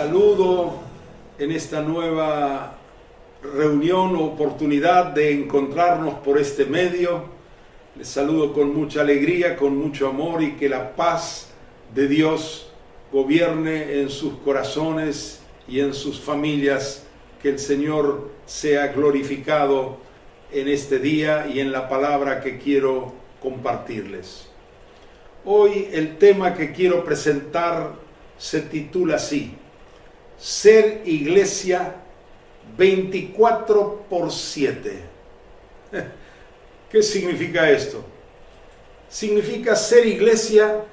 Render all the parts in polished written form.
saludo en esta nueva reunión o oportunidad de encontrarnos por este medio. Les saludo con mucha alegría, con mucho amor, y que la paz de Dios gobierne en sus corazones y en sus familias. Que el Señor sea glorificado en este día y en la palabra que quiero compartirles. Hoy el tema que quiero presentar se titula así: Ser iglesia 24/7. ¿Qué significa esto? Significa ser iglesia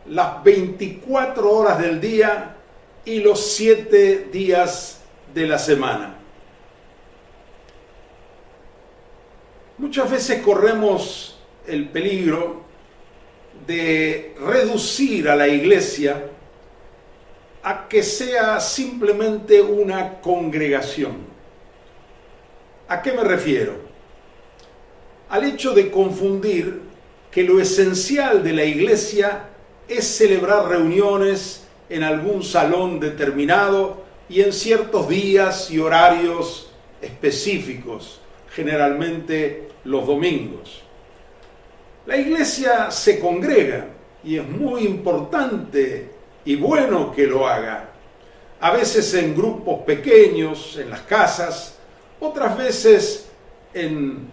las 24 horas del día y los 7 días de la semana. Muchas veces corremos el peligro de reducir a la iglesia a que sea simplemente una congregación. ¿A qué me refiero? Al hecho de confundir que lo esencial de la iglesia es celebrar reuniones en algún salón determinado y en ciertos días y horarios específicos, generalmente los domingos. La iglesia se congrega y es muy importante y bueno que lo haga, a veces en grupos pequeños, en las casas, otras veces en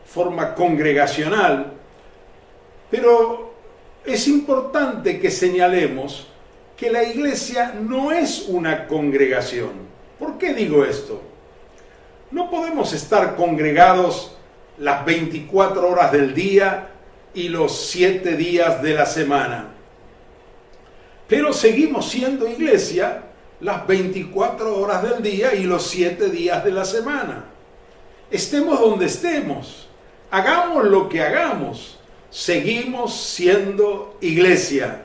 forma congregacional, pero es importante que señalemos que la iglesia no es una congregación. ¿Por qué digo esto? No podemos estar congregados las 24 horas del día y los 7 días de la semana, pero seguimos siendo iglesia las 24 horas del día y los 7 días de la semana. Estemos donde estemos, hagamos lo que hagamos, seguimos siendo iglesia,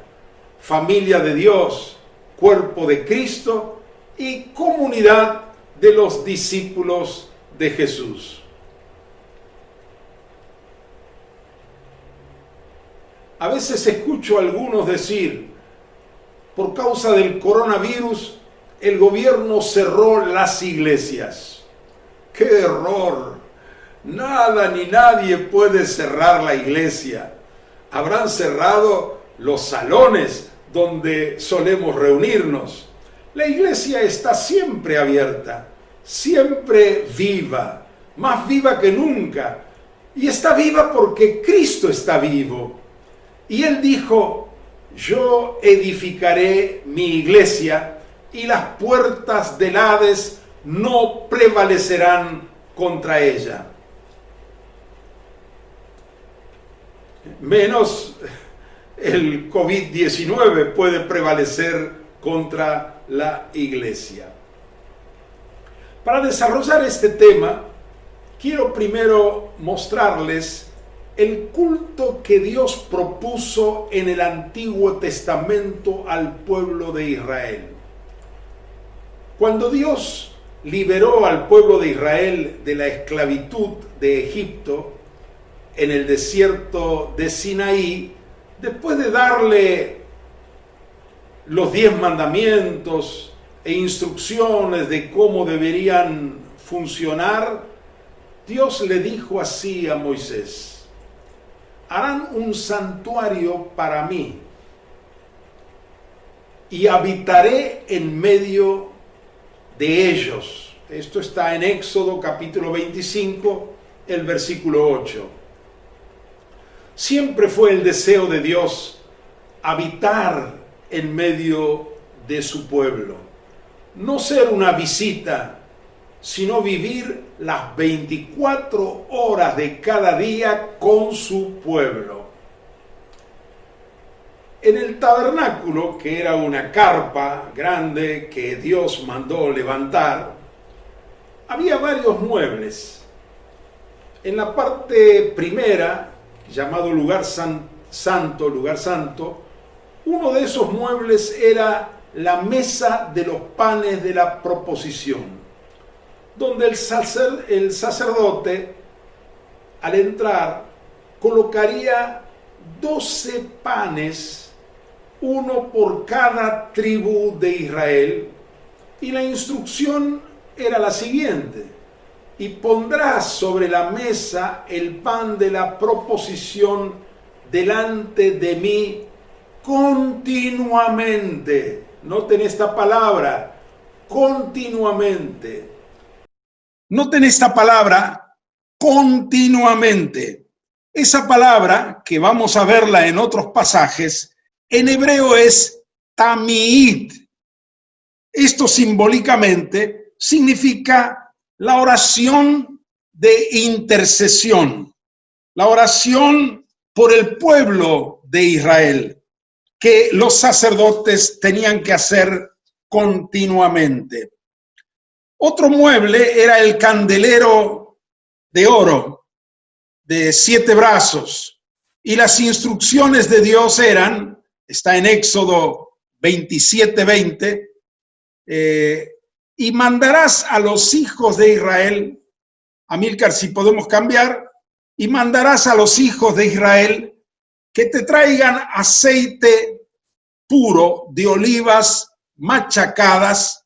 familia de Dios, cuerpo de Cristo y comunidad de los discípulos de Jesús. A veces escucho a algunos decir: por causa del coronavirus, el gobierno cerró las iglesias. ¡Qué error! Nada ni nadie puede cerrar la iglesia. Habrán cerrado los salones donde solemos reunirnos. La iglesia está siempre abierta, siempre viva, más viva que nunca. Y está viva porque Cristo está vivo. Y Él dijo: yo edificaré mi iglesia y las puertas del Hades no prevalecerán contra ella. Menos el COVID-19 puede prevalecer contra la iglesia. Para desarrollar este tema, quiero primero mostrarles el culto que Dios propuso en el Antiguo Testamento al pueblo de Israel. Cuando Dios liberó al pueblo de Israel de la esclavitud de Egipto en el desierto de Sinaí, después de darle los 10 mandamientos e instrucciones de cómo deberían funcionar, Dios le dijo así a Moisés: harán un santuario para mí y habitaré en medio de ellos. Esto está en Éxodo capítulo 25, el versículo 8. Siempre fue el deseo de Dios habitar en medio de su pueblo. No ser una visita, sino vivir las 24 horas de cada día con su pueblo. En el tabernáculo, que era una carpa grande que Dios mandó levantar, había varios muebles. En la parte primera, llamado lugar santo, uno de esos muebles era la mesa de los panes de la proposición, donde el sacerdote, al entrar, colocaría 12 panes, uno por cada tribu de Israel, Y la instrucción era la siguiente: y pondrás sobre la mesa el pan de la proposición delante de mí continuamente. Noten esta palabra, continuamente. Noten esta palabra, continuamente. Esa palabra, que vamos a verla en otros pasajes, en hebreo es tamid. Esto simbólicamente significa la oración de intercesión, la oración por el pueblo de Israel, que los sacerdotes tenían que hacer continuamente. Otro mueble era el candelero de oro de 7 brazos, y las instrucciones de Dios eran, está en Éxodo 27:20, y mandarás a los hijos de Israel, Amílcar, si podemos cambiar, y mandarás a los hijos de Israel que te traigan aceite puro de olivas machacadas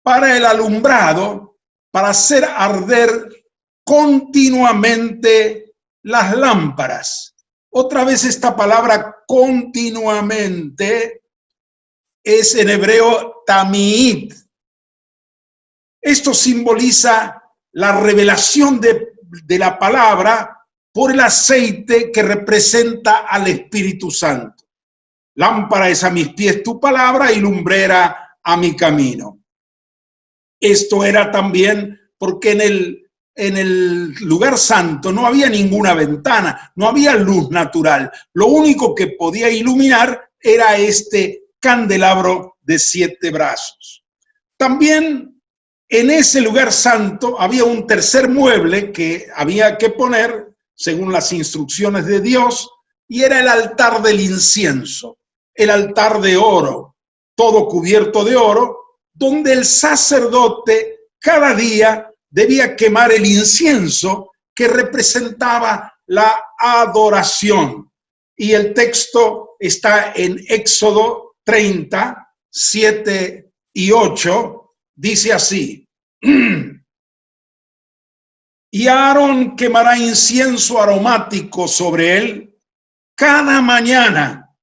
para el alumbrado, para hacer arder continuamente las lámparas. Otra vez esta palabra continuamente es en hebreo tamid. Esto simboliza la revelación de la palabra por el aceite que representa al Espíritu Santo. Lámpara es a mis pies tu palabra y lumbrera a mi camino. Esto era también porque en el lugar santo no había ninguna ventana, no había luz natural. Lo único que podía iluminar era este candelabro de 7 brazos. También en ese lugar santo había un tercer mueble que había que poner según las instrucciones de Dios, y era el altar del incienso, el altar de oro, todo cubierto de oro, donde el sacerdote cada día debía quemar el incienso que representaba la adoración. Y el texto está en Éxodo 30, 7 y 8, dice así: y Aarón quemará incienso aromático sobre él cada mañana,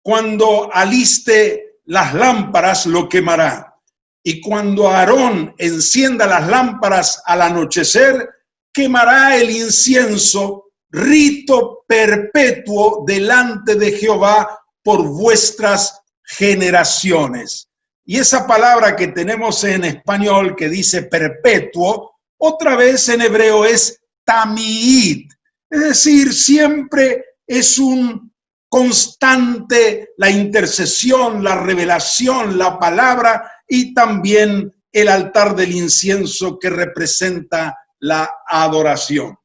cuando aliste las lámparas lo quemará. Y cuando Aarón encienda las lámparas al anochecer, quemará el incienso, rito perpetuo delante de Jehová por vuestras generaciones. Y esa palabra que tenemos en español que dice perpetuo, otra vez en hebreo es tamid. Es decir, siempre es un constante la intercesión, la revelación, la palabra, y también el altar del incienso que representa la adoración.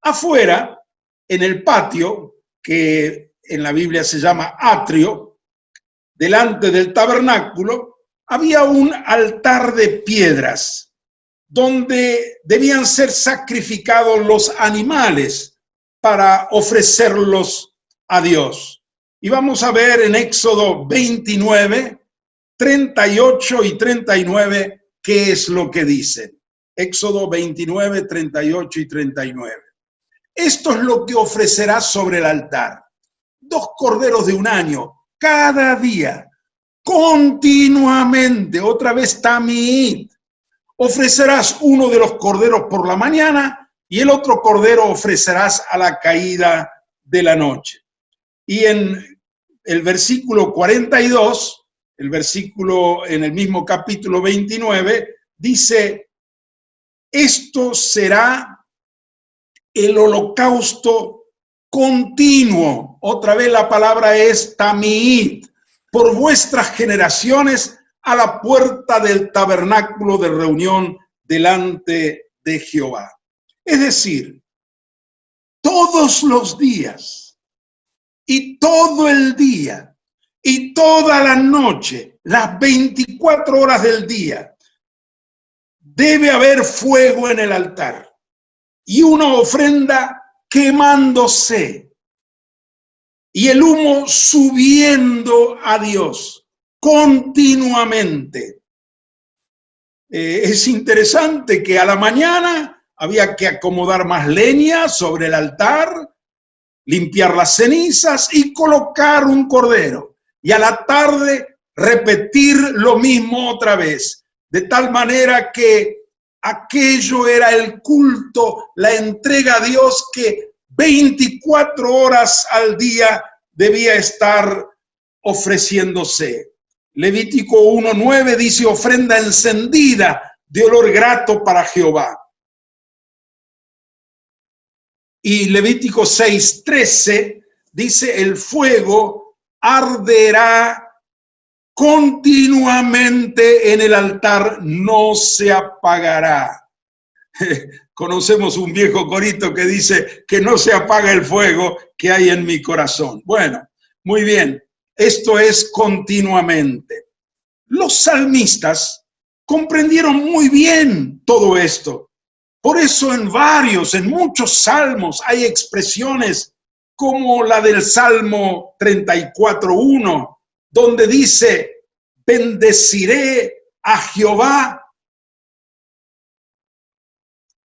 Afuera, en el patio, que en la Biblia se llama atrio, delante del tabernáculo, había un altar de piedras donde debían ser sacrificados los animales para ofrecerlos a Dios. Y vamos a ver en Éxodo 29, 38 y 39 qué es lo que dice. Éxodo 29, 38 y 39. Esto es lo que ofrecerás sobre el altar: 2 corderos de un año cada día, continuamente. Otra vez tamid. Ofrecerás uno de los corderos por la mañana y el otro cordero ofrecerás a la caída de la noche. Y en el versículo 42, el versículo en el mismo capítulo 29, dice: esto será el holocausto continuo. Otra vez la palabra es tamid, por vuestras generaciones, a la puerta del tabernáculo de reunión delante de Jehová. Es decir, todos los días y todo el día y toda la noche, las 24 horas del día, debe haber fuego en el altar y una ofrenda quemándose y el humo subiendo a Dios continuamente. Es interesante que a la mañana había que acomodar más leña sobre el altar, limpiar las cenizas y colocar un cordero. Y a la tarde repetir lo mismo otra vez. De tal manera que aquello era el culto, la entrega a Dios que 24 horas al día debía estar ofreciéndose. Levítico 1:9 dice ofrenda encendida de olor grato para Jehová. Y Levítico 6:13 dice el fuego arderá continuamente en el altar, no se apagará. Conocemos un viejo corito que dice que no se apaga el fuego que hay en mi corazón. Bueno, muy bien, esto es continuamente. Los salmistas comprendieron muy bien todo esto. Por eso en muchos salmos hay expresiones como la del Salmo 34:1, donde dice, bendeciré a Jehová.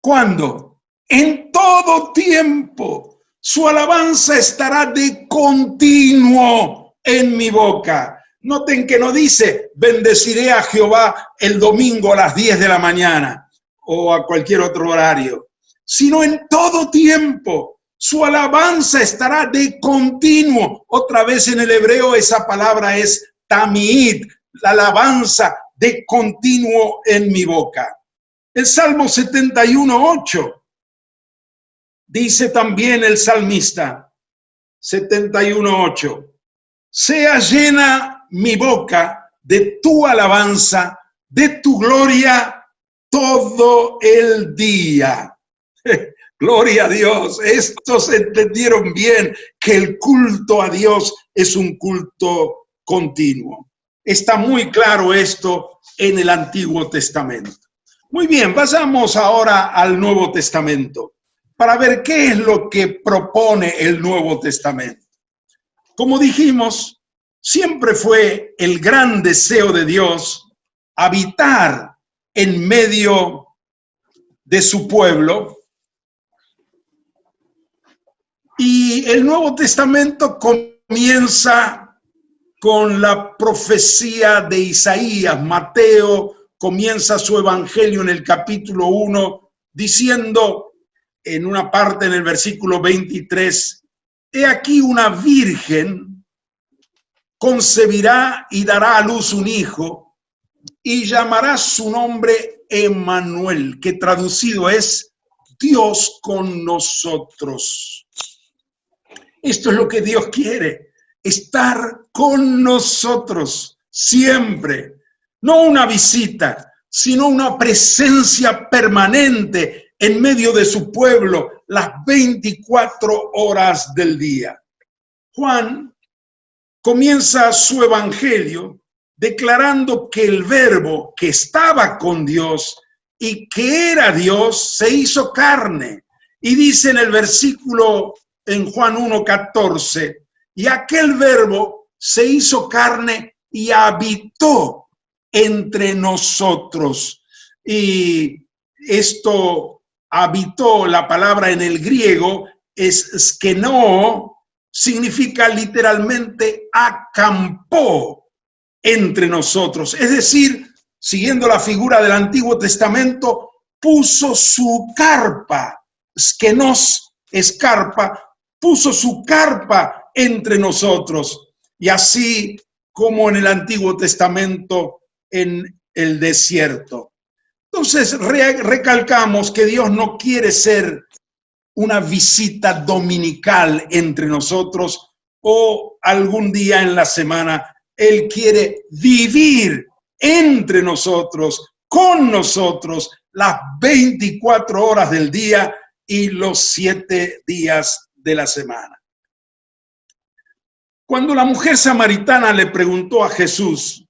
¿Cuándo? En todo tiempo. Su alabanza estará de continuo en mi boca. Noten que no dice, bendeciré a Jehová el domingo a las 10 de la mañana o a cualquier otro horario, sino en todo tiempo. Su alabanza estará de continuo. Otra vez en el hebreo esa palabra es tamid, la alabanza de continuo en mi boca. El Salmo 71:8 dice también el salmista, 71:8, sea llena mi boca de tu alabanza, de tu gloria todo el día. Gloria a Dios. Estos entendieron bien que el culto a Dios es un culto continuo. Está muy claro esto en el Antiguo Testamento. Muy bien, pasamos ahora al Nuevo Testamento para ver qué es lo que propone el Nuevo Testamento. Como dijimos, siempre fue el gran deseo de Dios habitar en medio de su pueblo. Y el Nuevo Testamento comienza con la profecía de Isaías. Mateo comienza su evangelio en el capítulo 1 diciendo en una parte en el versículo 23, he aquí una virgen concebirá y dará a luz un hijo y llamará su nombre Emmanuel, que traducido es Dios con nosotros. Esto es lo que Dios quiere, estar con nosotros siempre. No una visita, sino una presencia permanente en medio de su pueblo las 24 horas del día. Juan comienza su evangelio declarando que el Verbo que estaba con Dios y que era Dios se hizo carne. Y dice en el versículo en Juan 1:14, y aquel Verbo se hizo carne y habitó entre nosotros. Y esto habitó, la palabra en el griego es skenoo, significa literalmente acampó entre nosotros. Es decir, siguiendo la figura del Antiguo Testamento, puso su carpa, skenos es carpa, puso su carpa entre nosotros. Y así como en el Antiguo Testamento en el desierto. Entonces recalcamos que Dios no quiere ser una visita dominical entre nosotros o algún día en la semana. Él quiere vivir entre nosotros, con nosotros, las 24 horas del día y los 7 días de la semana. Cuando la mujer samaritana le preguntó a Jesús,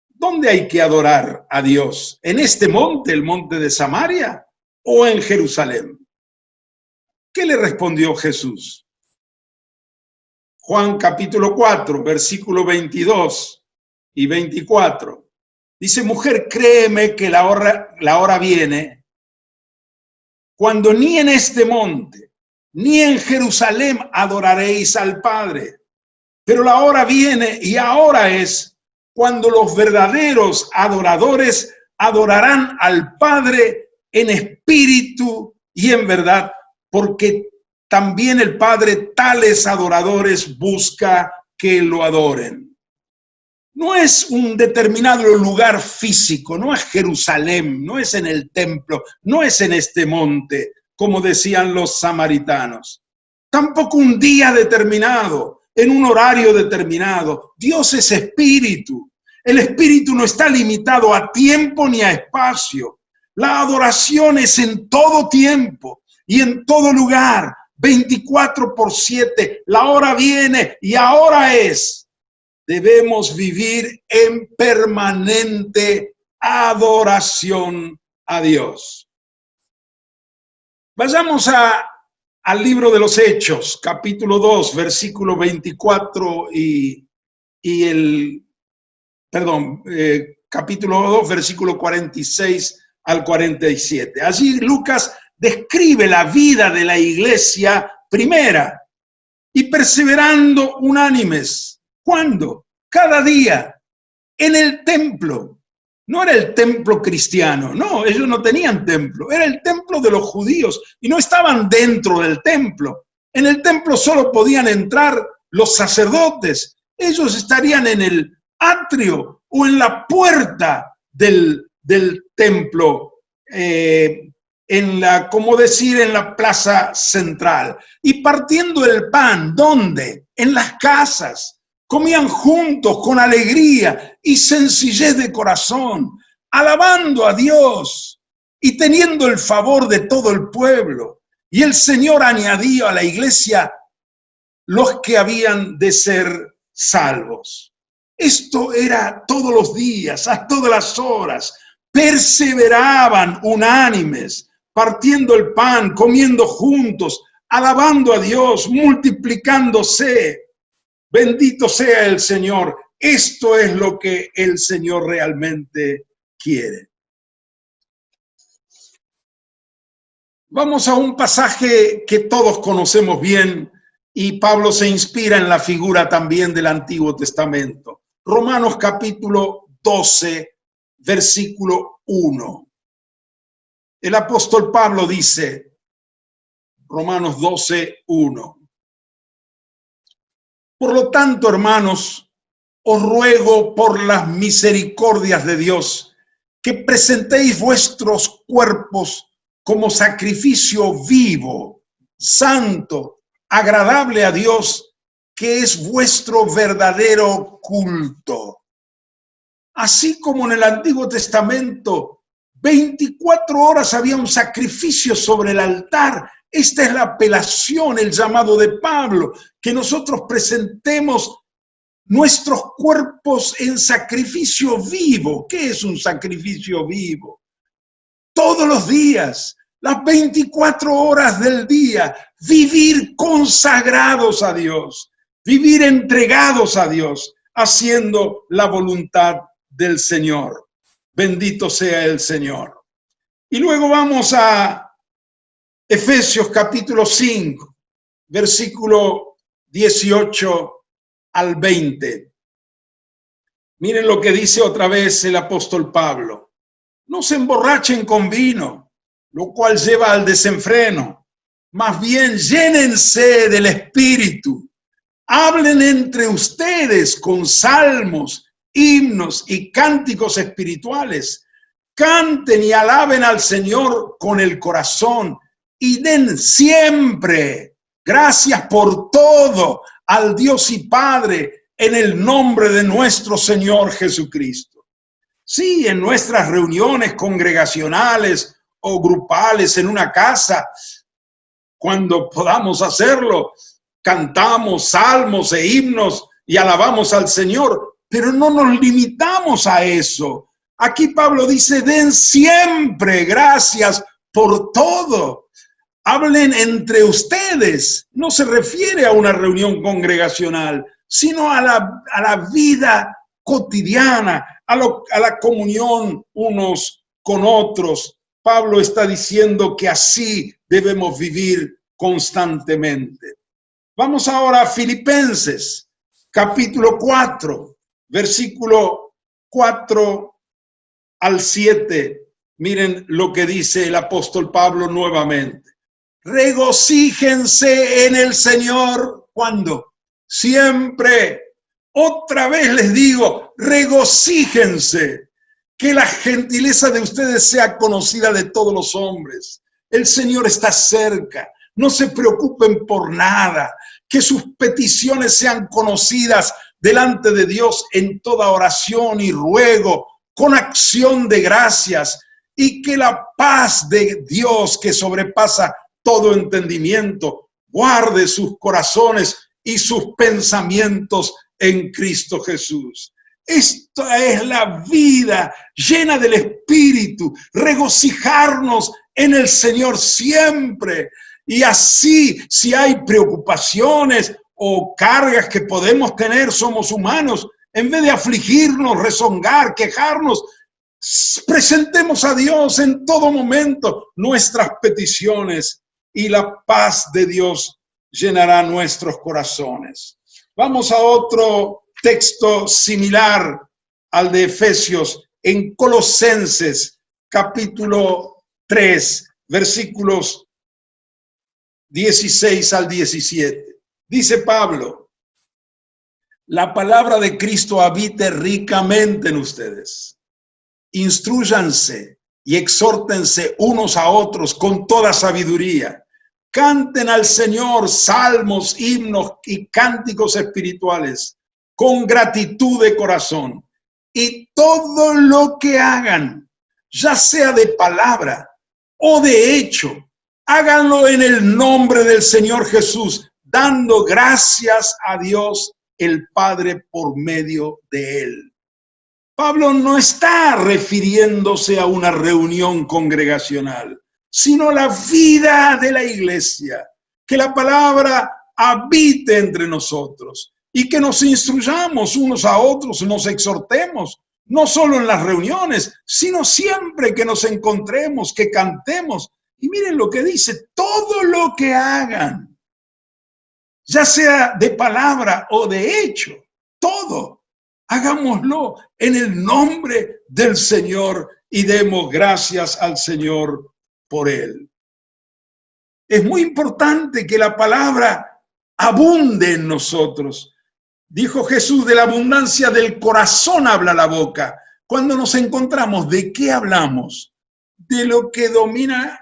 ¿dónde hay que adorar a Dios? ¿En este monte, el monte de Samaria, o en Jerusalén? ¿Qué le respondió Jesús? Juan capítulo 4, versículo 22 y 24. Dice, mujer, créeme que la hora viene cuando ni en este monte, ni en Jerusalén adoraréis al Padre. Pero la hora viene y ahora es cuando los verdaderos adoradores adorarán al Padre en espíritu y en verdad, porque también el Padre tales adoradores busca que lo adoren. No es un determinado lugar físico, no es Jerusalén, no es en el templo, no es en este monte, como decían los samaritanos. Tampoco un día determinado, en un horario determinado. Dios es espíritu. El espíritu no está limitado a tiempo ni a espacio. La adoración es en todo tiempo y en todo lugar, 24/7. La hora viene y ahora es. Debemos vivir en permanente adoración a Dios. Vayamos al libro de los Hechos, capítulo 2, versículo 24 capítulo 2, versículo 46 al 47. Allí Lucas describe la vida de la iglesia primera y perseverando unánimes. ¿Cuándo? Cada día, en el templo. No era el templo cristiano, no, ellos no tenían templo, era el templo de los judíos y no estaban dentro del templo. En el templo solo podían entrar los sacerdotes, ellos estarían en el atrio o en la puerta del templo, en la plaza central. Y partiendo el pan, ¿dónde? En las casas. Comían juntos con alegría y sencillez de corazón, alabando a Dios y teniendo el favor de todo el pueblo. Y el Señor añadió a la iglesia los que habían de ser salvos. Esto era todos los días, a todas las horas. Perseveraban unánimes, partiendo el pan, comiendo juntos, alabando a Dios, multiplicándose. Bendito sea el Señor. Esto es lo que el Señor realmente quiere. Vamos a un pasaje que todos conocemos bien y Pablo se inspira en la figura también del Antiguo Testamento. Romanos capítulo 12, versículo 1. El apóstol Pablo dice, Romanos 12, 1. Por lo tanto, hermanos, os ruego por las misericordias de Dios que presentéis vuestros cuerpos como sacrificio vivo, santo, agradable a Dios, que es vuestro verdadero culto. Así como en el Antiguo Testamento, 24 horas había un sacrificio sobre el altar. Esta es la apelación, el llamado de Pablo, que nosotros presentemos nuestros cuerpos en sacrificio vivo. ¿Qué es un sacrificio vivo? Todos los días, las 24 horas del día, vivir consagrados a Dios, vivir entregados a Dios, haciendo la voluntad del Señor. Bendito sea el Señor. Y luego vamos a Efesios capítulo 5, versículo 18 al 20. Miren lo que dice otra vez el apóstol Pablo. No se emborrachen con vino, lo cual lleva al desenfreno. Más bien llénense del Espíritu. Hablen entre ustedes con salmos, himnos y cánticos espirituales. Canten y alaben al Señor con el corazón. Y den siempre gracias por todo al Dios y Padre en el nombre de nuestro Señor Jesucristo. Sí, en nuestras reuniones congregacionales o grupales en una casa, cuando podamos hacerlo, cantamos salmos e himnos y alabamos al Señor, pero no nos limitamos a eso. Aquí Pablo dice, den siempre gracias por todo. Hablen entre ustedes. No se refiere a una reunión congregacional, sino a la vida cotidiana, a la comunión unos con otros. Pablo está diciendo que así debemos vivir constantemente. Vamos ahora a Filipenses, capítulo 4, versículo 4 al 7. Miren lo que dice el apóstol Pablo nuevamente. Regocíjense en el Señor. ¿Cuándo? Siempre. Otra vez les digo, regocíjense. Que la gentileza de ustedes sea conocida de todos los hombres. El Señor está cerca. No se preocupen por nada. Que sus peticiones sean conocidas delante de Dios en toda oración y ruego, con acción de gracias. Y que la paz de Dios, que sobrepasa todo entendimiento, guarde sus corazones y sus pensamientos en Cristo Jesús. Esta es la vida llena del Espíritu, regocijarnos en el Señor siempre. Y así, si hay preocupaciones o cargas que podemos tener, somos humanos, en vez de afligirnos, rezongar, quejarnos, presentemos a Dios en todo momento nuestras peticiones y la paz de Dios llenará nuestros corazones. Vamos a otro texto similar al de Efesios en Colosenses, capítulo 3, versículos 16 al 17. Dice Pablo, la palabra de Cristo habite ricamente en ustedes. Instrúyanse y exhórtense unos a otros con toda sabiduría. Canten al Señor salmos, himnos y cánticos espirituales con gratitud de corazón. Y todo lo que hagan, ya sea de palabra o de hecho, háganlo en el nombre del Señor Jesús, dando gracias a Dios el Padre por medio de Él. Pablo no está refiriéndose a una reunión congregacional, sino la vida de la iglesia, que la palabra habite entre nosotros y que nos instruyamos unos a otros, nos exhortemos, no solo en las reuniones, sino siempre que nos encontremos, que cantemos. Y miren lo que dice, todo lo que hagan, ya sea de palabra o de hecho, todo, hagámoslo en el nombre del Señor y demos gracias al Señor por él. Es muy importante que la palabra abunde en nosotros. Dijo Jesús, de la abundancia del corazón habla la boca. Cuando nos encontramos, ¿de qué hablamos? De lo que domina,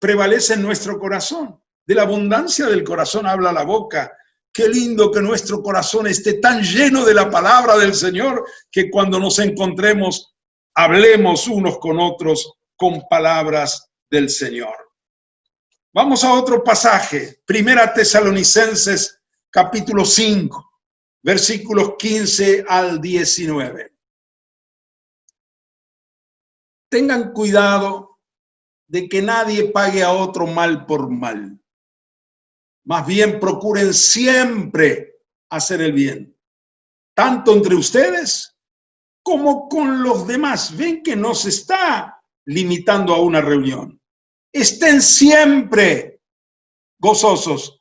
prevalece en nuestro corazón. De la abundancia del corazón habla la boca. Qué lindo que nuestro corazón esté tan lleno de la palabra del Señor que cuando nos encontremos, hablemos unos con otros con palabras del Señor. Vamos a otro pasaje, Primera Tesalonicenses, capítulo 5, versículos 15 al 19. Tengan cuidado de que nadie pague a otro mal por mal. Más bien procuren siempre hacer el bien, tanto entre ustedes como con los demás. Ven que no se está limitando a una reunión. Estén siempre gozosos,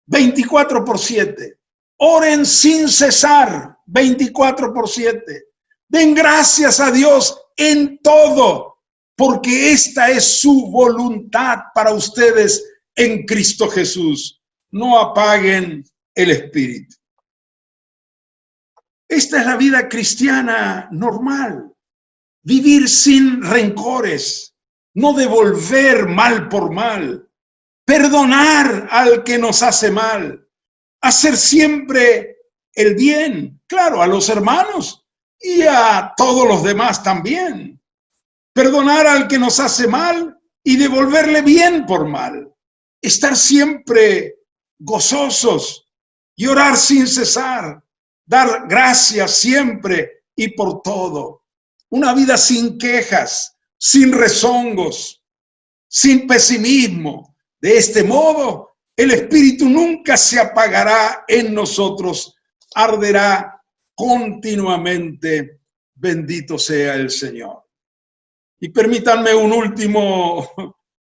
24/7. Oren sin cesar, 24/7. Den gracias a Dios en todo, porque esta es su voluntad para ustedes en Cristo Jesús. No apaguen el espíritu. Esta es la vida cristiana normal. Vivir sin rencores, no devolver mal por mal, perdonar al que nos hace mal, hacer siempre el bien, claro, a los hermanos y a todos los demás también. Perdonar al que nos hace mal y devolverle bien por mal. Estar siempre gozosos y orar sin cesar, dar gracias siempre y por todo. Una vida sin quejas, sin rezongos, sin pesimismo. De este modo, el espíritu nunca se apagará en nosotros, arderá continuamente Bendito sea el Señor. Y permítanme un último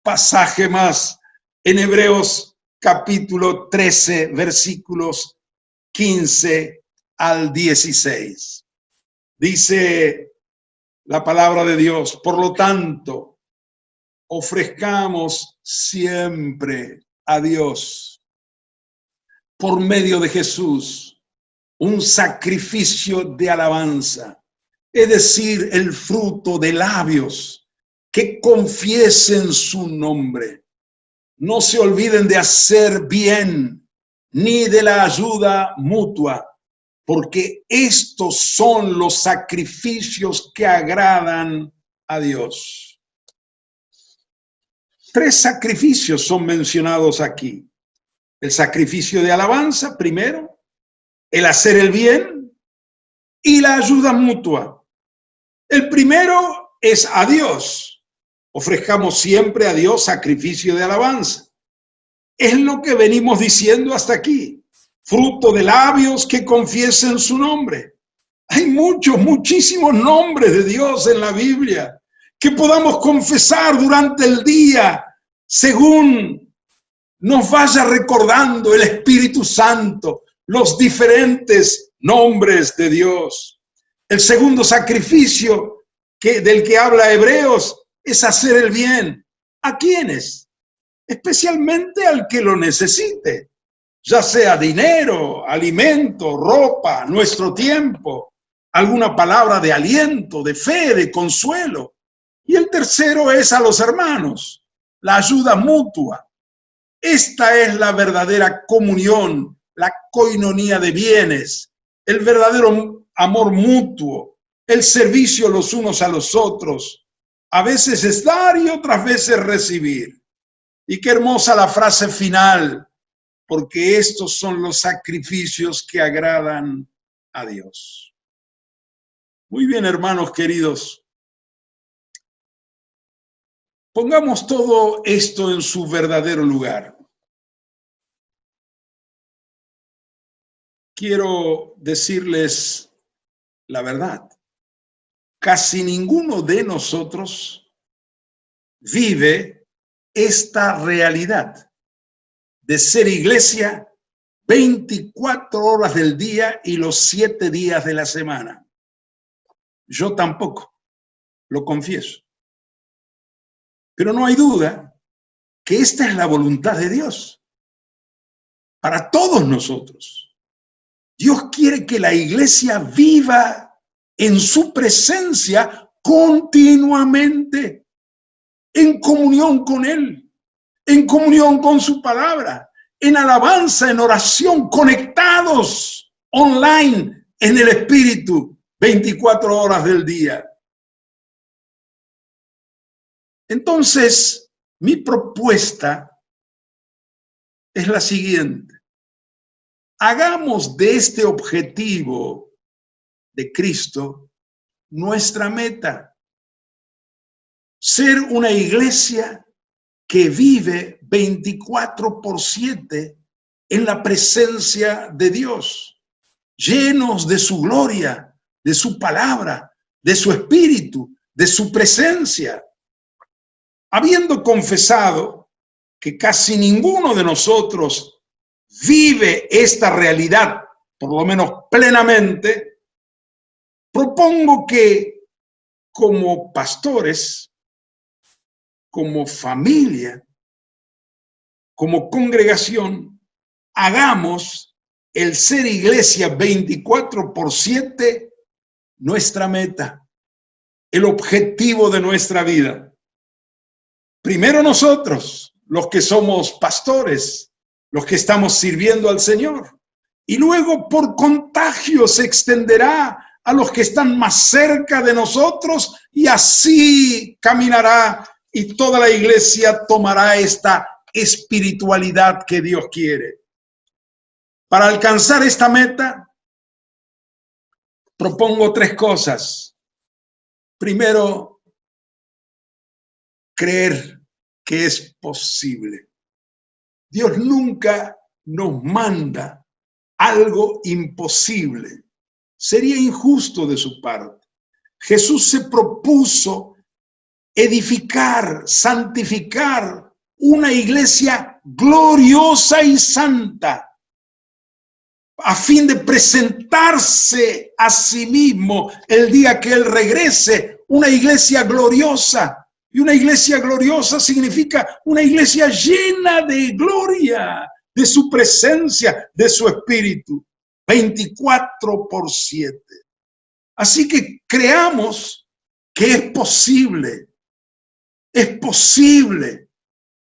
pasaje más en Hebreos capítulo 13, versículos 15 al 16. Dice la palabra de Dios: por lo tanto, ofrezcamos siempre a Dios, por medio de Jesús, un sacrificio de alabanza, es decir, el fruto de labios que confiesen su nombre. No se olviden de hacer bien, ni de la ayuda mutua, porque estos son los sacrificios que agradan a Dios. 3 sacrificios son mencionados aquí. El sacrificio de alabanza, primero, el hacer el bien y la ayuda mutua. El primero es a Dios. Ofrezcamos siempre a Dios sacrificio de alabanza. Es lo que venimos diciendo hasta aquí. Fruto de labios que confiesen su nombre. Hay muchísimos nombres de Dios en la Biblia que podamos confesar durante el día según nos vaya recordando el Espíritu Santo los diferentes nombres de Dios. El segundo sacrificio del que habla Hebreos es hacer el bien. ¿A quiénes? Especialmente al que lo necesite, ya sea dinero, alimento, ropa, nuestro tiempo, alguna palabra de aliento, de fe, de consuelo. Y el tercero es a los hermanos, la ayuda mutua. Esta es la verdadera comunión, la coinonía de bienes, el verdadero amor mutuo, el servicio los unos a los otros. A veces es dar y otras veces recibir. Y qué hermosa la frase final, porque estos son los sacrificios que agradan a Dios. Muy bien, hermanos queridos. Pongamos todo esto en su verdadero lugar. Quiero decirles la verdad. Casi ninguno de nosotros vive esta realidad de ser iglesia 24 horas del día y los 7 días de la semana. Yo tampoco, lo confieso. Pero no hay duda que esta es la voluntad de Dios para todos nosotros. Dios quiere que la iglesia viva en su presencia continuamente, en comunión con Él, en comunión con su palabra, en alabanza, en oración, conectados online en el Espíritu 24 horas del día. Entonces, mi propuesta es la siguiente. Hagamos de este objetivo de Cristo nuestra meta. Ser una iglesia que vive 24/7 en la presencia de Dios, llenos de su gloria, de su palabra, de su espíritu, de su presencia. Habiendo confesado que casi ninguno de nosotros vive esta realidad, por lo menos plenamente, propongo que como pastores, como familia, como congregación, hagamos el ser iglesia 24/7 nuestra meta, el objetivo de nuestra vida. Primero nosotros, los que somos pastores, los que estamos sirviendo al Señor. Y luego por contagio se extenderá a los que están más cerca de nosotros y así caminará y toda la iglesia tomará esta espiritualidad que Dios quiere. Para alcanzar esta meta, propongo 3 cosas. Primero, creer que es posible. Dios nunca nos manda algo imposible. Sería injusto de su parte. Jesús se propuso edificar, santificar una iglesia gloriosa y santa, a fin de presentarse a sí mismo el día que Él regrese, una iglesia gloriosa. Y una iglesia gloriosa significa una iglesia llena de gloria, de su presencia, de su espíritu, 24/7. Así que creamos que es posible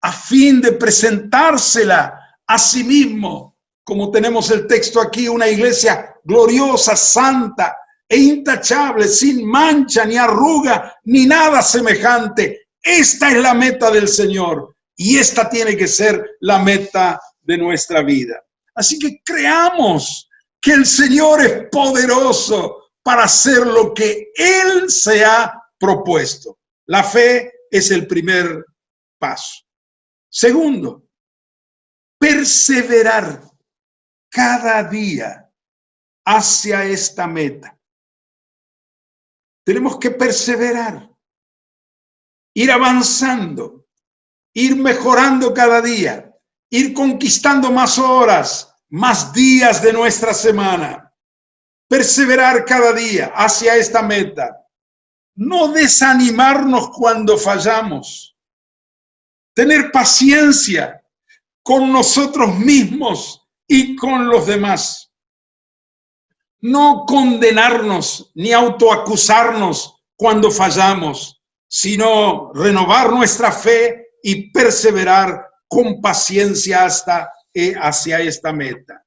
a fin de presentársela a sí mismo, como tenemos el texto aquí, una iglesia gloriosa, santa e intachable, sin mancha, ni arruga, ni nada semejante. Esta es la meta del Señor y esta tiene que ser la meta de nuestra vida. Así que creamos que el Señor es poderoso para hacer lo que Él se ha propuesto. La fe es el primer paso. Segundo, perseverar cada día hacia esta meta. Tenemos que perseverar, ir avanzando, ir mejorando cada día, ir conquistando más horas, más días de nuestra semana. Perseverar cada día hacia esta meta. No desanimarnos cuando fallamos. Tener paciencia con nosotros mismos y con los demás. No condenarnos ni autoacusarnos cuando fallamos, sino renovar nuestra fe y perseverar con paciencia hacia esta meta.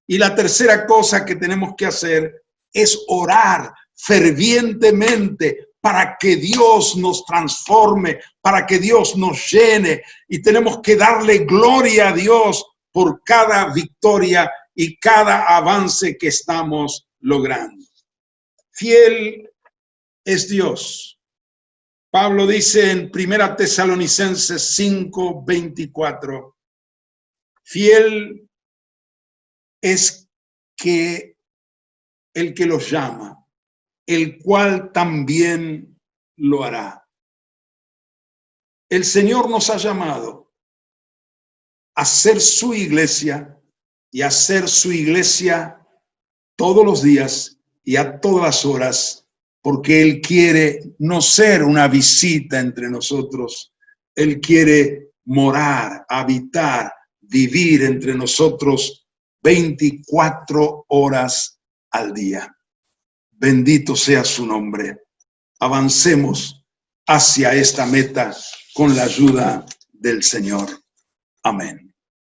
Y la tercera cosa que tenemos que hacer es orar fervientemente para que Dios nos transforme, para que Dios nos llene. Y tenemos que darle gloria a Dios por cada victoria y cada avance que estamos logrando. Fiel es Dios. Pablo dice en 1 Tesalonicenses 5:24, fiel es que el que los llama, el cual también lo hará. El Señor nos ha llamado a ser su iglesia y a ser su iglesia todos los días y a todas las horas, porque Él quiere no ser una visita entre nosotros, Él quiere morar, habitar, vivir entre nosotros 24 horas al día. Bendito sea su nombre. Avancemos hacia esta meta con la ayuda del Señor. Amén.